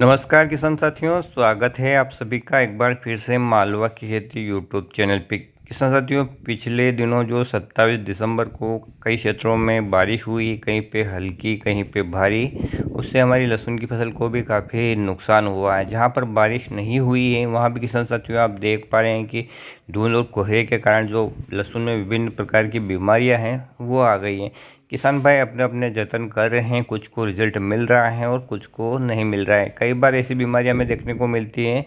नमस्कार किसान साथियों, स्वागत है आप सभी का एक बार फिर से मालवा की खेती यूट्यूब चैनल पे। किसान साथियों, पिछले दिनों जो 27 दिसंबर को कई क्षेत्रों में बारिश हुई, कहीं पे हल्की कहीं पे भारी, उससे हमारी लहसुन की फसल को भी काफ़ी नुकसान हुआ है। जहाँ पर बारिश नहीं हुई है वहाँ भी किसान साथियों आप देख पा रहे हैं कि धुंध और कोहरे के कारण जो लहसुन में विभिन्न प्रकार की बीमारियाँ हैं वो आ गई हैं। किसान भाई अपने अपने जतन कर रहे हैं, कुछ को रिजल्ट मिल रहा है और कुछ को नहीं मिल रहा है। कई बार ऐसी बीमारियां हमें देखने को मिलती हैं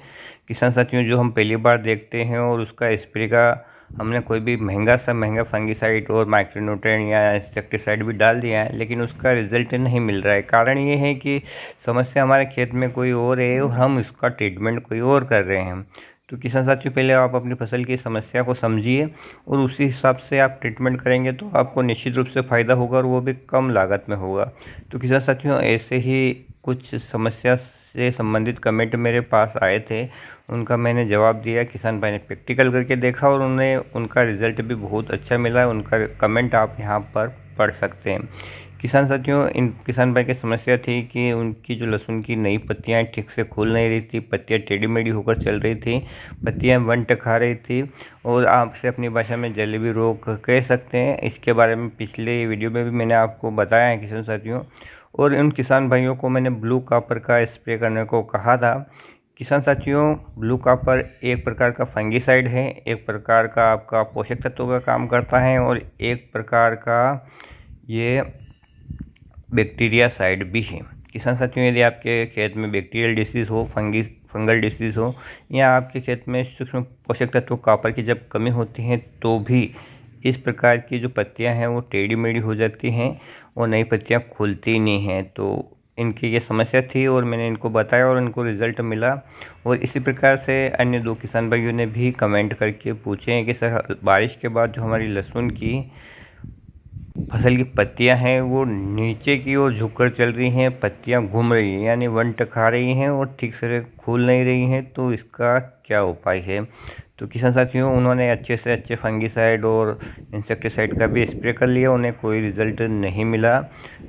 किसान साथियों जो हम पहली बार देखते हैं और उसका स्प्रे का हमने कोई भी महंगा फंगिसाइड और माइक्रोन्यूट्रिएंट या इंसेक्टिसाइड भी डाल दिया है, लेकिन उसका रिजल्ट नहीं मिल रहा है। कारण ये है कि समस्या हमारे खेत में कोई और है और हम इसका ट्रीटमेंट कोई और कर रहे हैं। तो किसान साथियों, पहले आप अपनी फसल की समस्या को समझिए और उसी हिसाब से आप ट्रीटमेंट करेंगे तो आपको निश्चित रूप से फ़ायदा होगा और वो भी कम लागत में होगा। तो किसान साथियों, ऐसे ही कुछ समस्या से संबंधित कमेंट मेरे पास आए थे, उनका मैंने जवाब दिया। किसान भाई ने प्रैक्टिकल करके देखा और उन्हें उनका रिज़ल्ट भी बहुत अच्छा मिला। उनका कमेंट आप यहाँ पर पढ़ सकते हैं। किसान साथियों, इन किसान भाई की समस्या थी कि उनकी जो लहसुन की नई पत्तियां ठीक से खुल नहीं रही थी, पत्तियां टेढ़ी मेढ़ी होकर चल रही थी, पत्तियां वंट खा रही थी और आपसे अपनी भाषा में जलेबी रोग कह सकते हैं। इसके बारे में पिछले वीडियो में भी मैंने आपको बताया है किसान साथियों। और उन किसान भाइयों को मैंने ब्लू कॉपर का स्प्रे करने को कहा था। किसान साथियों, ब्लू कॉपर एक प्रकार का फंगिसाइड है, एक प्रकार का आपका पोषक तत्वों का काम करता है और एक प्रकार का ये बैक्टीरिया साइड भी है। किसान साथियों, यदि आपके खेत में बैक्टीरियल डिसीज़ हो, फंगल डिसीज़ हो या आपके खेत में सूक्ष्म पोषक तत्व कॉपर की जब कमी होती है तो भी इस प्रकार की जो पत्तियां हैं वो टेढ़ी मेढ़ी हो जाती हैं और नई पत्तियां खुलती नहीं हैं। तो इनकी ये समस्या थी और मैंने इनको बताया और इनको रिज़ल्ट मिला। और इसी प्रकार से अन्य दो किसान भाइयों ने भी कमेंट करके पूछे हैं कि सर, बारिश के बाद जो हमारी लहसुन की फसल की पत्तियां हैं वो नीचे की ओर झुककर चल रही हैं, पत्तियां घूम रही हैं यानी वंट खा रही हैं और ठीक से खुल नहीं रही हैं, तो इसका क्या उपाय है। तो किसान साथियों, उन्होंने अच्छे से अच्छे फंगिसाइड और इंसेक्टिसाइड का भी स्प्रे कर लिया, उन्हें कोई रिजल्ट नहीं मिला।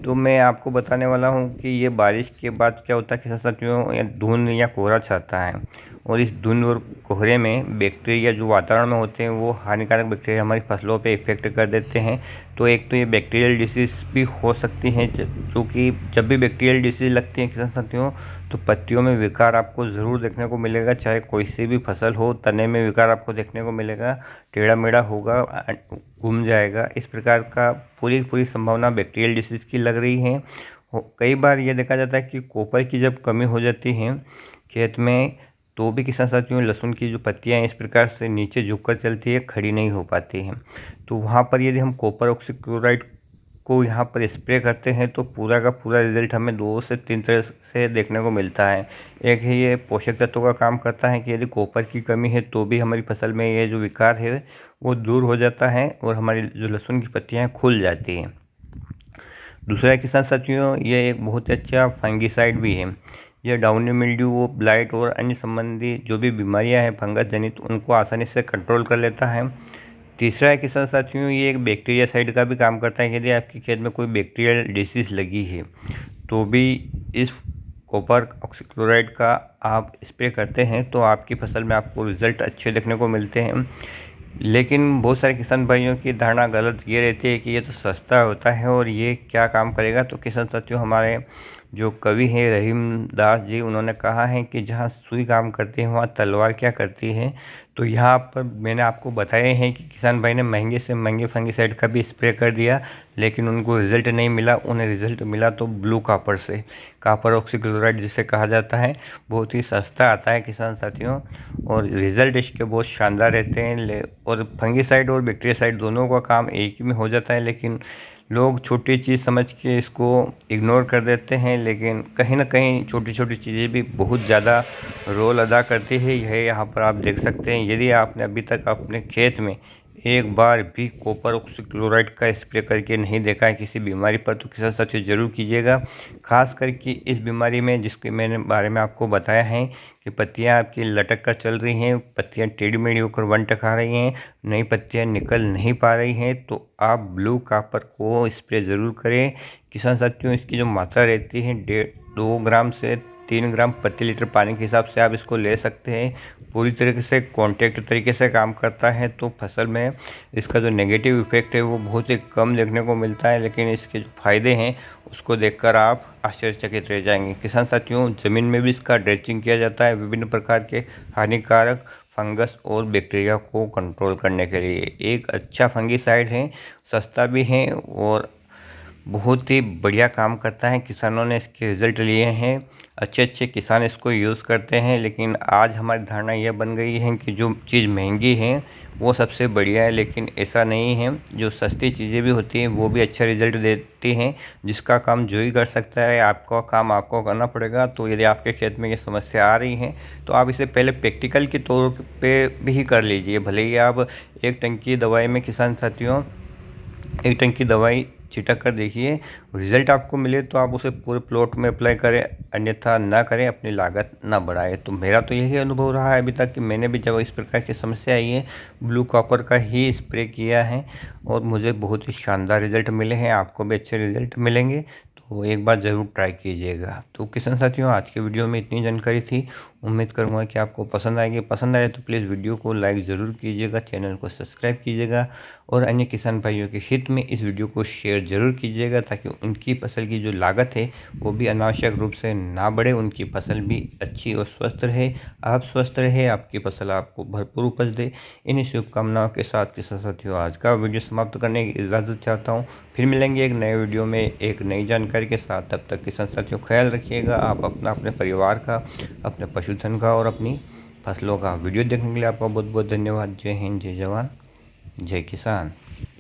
तो मैं आपको बताने वाला हूँ कि ये बारिश के बाद क्या होता है किसान साथियों, या धुंध या कोहरा छाता है और इस धुंध और कोहरे में बैक्टीरिया जो वातावरण में होते हैं वो हानिकारक बैक्टीरिया हमारी फसलों पे इफेक्ट कर देते हैं। तो एक तो ये बैक्टीरियल डिसीज़ भी हो सकती हैं, क्योंकि जब भी बैक्टीरियल डिसीज़ लगती है किसान साथियों तो पत्तियों में विकार आपको ज़रूर देखने को मिलेगा। चाहे कोई सी भी फसल हो, तने में विकार आपको देखने को मिलेगा, टेढ़ा मेढ़ा होगा, घूम जाएगा। इस प्रकार का पूरी संभावना बैक्टीरियल डिसीज़ की लग रही है। कई बार ये देखा जाता है कि कॉपर की जब कमी हो जाती है खेत में तो भी किसान साथियों लहसुन की जो पत्तियां हैं इस प्रकार से नीचे झुककर चलती है, खड़ी नहीं हो पाती हैं। तो वहाँ पर यदि हम कॉपर ऑक्सीक्लोराइड को यहाँ पर स्प्रे करते हैं तो पूरा का पूरा रिजल्ट हमें 2 से 3 तरह से देखने को मिलता है। एक है ये पोषक तत्वों का काम करता है कि यदि कॉपर की कमी है तो भी हमारी फसल में ये जो विकार है वो दूर हो जाता है और हमारी जो लहसुन की पत्तियाँ खुल जाती हैं। दूसरा किसान साथियों, ये एक बहुत अच्छा फंगिसाइड भी है। यह डाउनी मिल्ड्यू, ब्लाइट और अन्य संबंधी जो भी बीमारियां हैं फंगस जनित, उनको आसानी से कंट्रोल कर लेता है। तीसरा है किसान साथियों, ये एक बैक्टीरिया साइड का भी काम करता है। यदि आपके खेत में कोई बैक्टीरियल डिसीज़ लगी है तो भी इस कॉपर ऑक्सीक्लोराइड का आप स्प्रे करते हैं तो आपकी फसल में आपको रिजल्ट अच्छे देखने को मिलते हैं। लेकिन बहुत सारे किसान भाइयों की धारणा गलत ये रहती है कि ये तो सस्ता होता है और ये क्या काम करेगा। तो किसान साथियों, हमारे जो कवि हैं रहीम दास जी, उन्होंने कहा है कि जहाँ सुई काम करती है वहाँ तलवार क्या करती है। तो यहाँ पर मैंने आपको बताए हैं कि किसान भाई ने महंगे से महंगे फंगिसाइड का भी स्प्रे कर दिया लेकिन उनको रिजल्ट नहीं मिला। उन्हें रिजल्ट मिला तो ब्लू कॉपर से, कॉपर ऑक्सीक्लोराइड जिसे कहा जाता है, बहुत ही सस्ता आता है किसान साथियों और रिजल्ट इसके बहुत शानदार रहते हैं। और फंगिसाइड और बैक्टीरियासाइड दोनों का काम एक ही में हो जाता है, लेकिन लोग छोटी चीज़ समझ के इसको इग्नोर कर देते हैं। लेकिन कहीं ना कहीं छोटी छोटी चीज़ें भी बहुत ज़्यादा रोल अदा करती है। यह यहाँ पर आप देख सकते हैं। यदि आपने अभी तक अपने खेत में एक बार भी कॉपर ऑक्सीक्लोराइड का स्प्रे करके नहीं देखा है किसी बीमारी पर तो किसान साथियों ज़रूर कीजिएगा। खास करके इस बीमारी में जिसके मैंने बारे में आपको बताया है कि पत्तियां आपकी लटक कर चल रही हैं, पत्तियां टेढ़ी मेढ़ी होकर वन टका रही हैं, नई पत्तियां निकल नहीं पा रही हैं, तो आप ब्लू कॉपर को स्प्रे ज़रूर करें। किसान साथियों, इसकी जो मात्रा रहती है 2 ग्राम से 3 ग्राम प्रति लीटर पानी के हिसाब से आप इसको ले सकते हैं। पूरी तरीके से कॉन्टैक्ट तरीके से काम करता है, तो फसल में इसका जो नेगेटिव इफेक्ट है वो बहुत ही कम देखने को मिलता है, लेकिन इसके जो फायदे हैं उसको देखकर आप आश्चर्यचकित रह जाएंगे। किसान साथियों, ज़मीन में भी इसका ड्रेंचिंग किया जाता है विभिन्न प्रकार के हानिकारक फंगस और बैक्टीरिया को कंट्रोल करने के लिए। एक अच्छा फंगीसाइड है, सस्ता भी है और बहुत ही बढ़िया काम करता है। किसानों ने इसके रिज़ल्ट लिए हैं, अच्छे किसान इसको यूज़ करते हैं। लेकिन आज हमारी धारणा यह बन गई है कि जो चीज़ महंगी है वो सबसे बढ़िया है, लेकिन ऐसा नहीं है। जो सस्ती चीज़ें भी होती हैं वो भी अच्छा रिज़ल्ट देती हैं। जिसका काम जो ही कर सकता है, आपका काम आपको करना पड़ेगा। तो यदि आपके खेत में ये समस्या आ रही है तो आप इसे पहले प्रैक्टिकल के तौर पे भी कर लीजिए। भले ही आप 1 टंकी दवाई में किसान साथियों 1 टंकी दवाई छिटक कर देखिए, रिज़ल्ट आपको मिले तो आप उसे पूरे प्लॉट में अप्लाई करें, अन्यथा ना करें, अपनी लागत ना बढ़ाएं। तो मेरा तो यही अनुभव रहा है अभी तक कि मैंने भी जब इस प्रकार की समस्या आई है ब्लू कॉपर का ही स्प्रे किया है और मुझे बहुत ही शानदार रिज़ल्ट मिले हैं। आपको भी अच्छे रिज़ल्ट मिलेंगे, तो एक बार ज़रूर ट्राई कीजिएगा। तो किसान साथियों, आज के वीडियो में इतनी जानकारी थी। उम्मीद करूँगा कि आपको पसंद आएगी। पसंद आए तो प्लीज़ वीडियो को लाइक ज़रूर कीजिएगा, चैनल को सब्सक्राइब कीजिएगा और अन्य किसान भाइयों के हित में इस वीडियो को शेयर ज़रूर कीजिएगा, ताकि उनकी फसल की जो लागत है वो भी अनावश्यक रूप से ना बढ़े, उनकी फसल भी अच्छी और स्वस्थ रहे, आप स्वस्थ रहे, आपकी फसल आपको भरपूर उपज दे। इन्हीं शुभकामनाओं के साथ किसान साथियों, आज का वीडियो समाप्त करने की इजाज़त चाहता हूँ। फिर मिलेंगे एक नए वीडियो में एक नई जानकारी के साथ। तब तक किसान साथियों, ख्याल रखिएगा आप अपना, अपने परिवार का, अपने पशुधन का और अपनी फसलों का। वीडियो देखने के लिए आपका बहुत बहुत धन्यवाद। जय हिंद, जय जवान, जय किसान।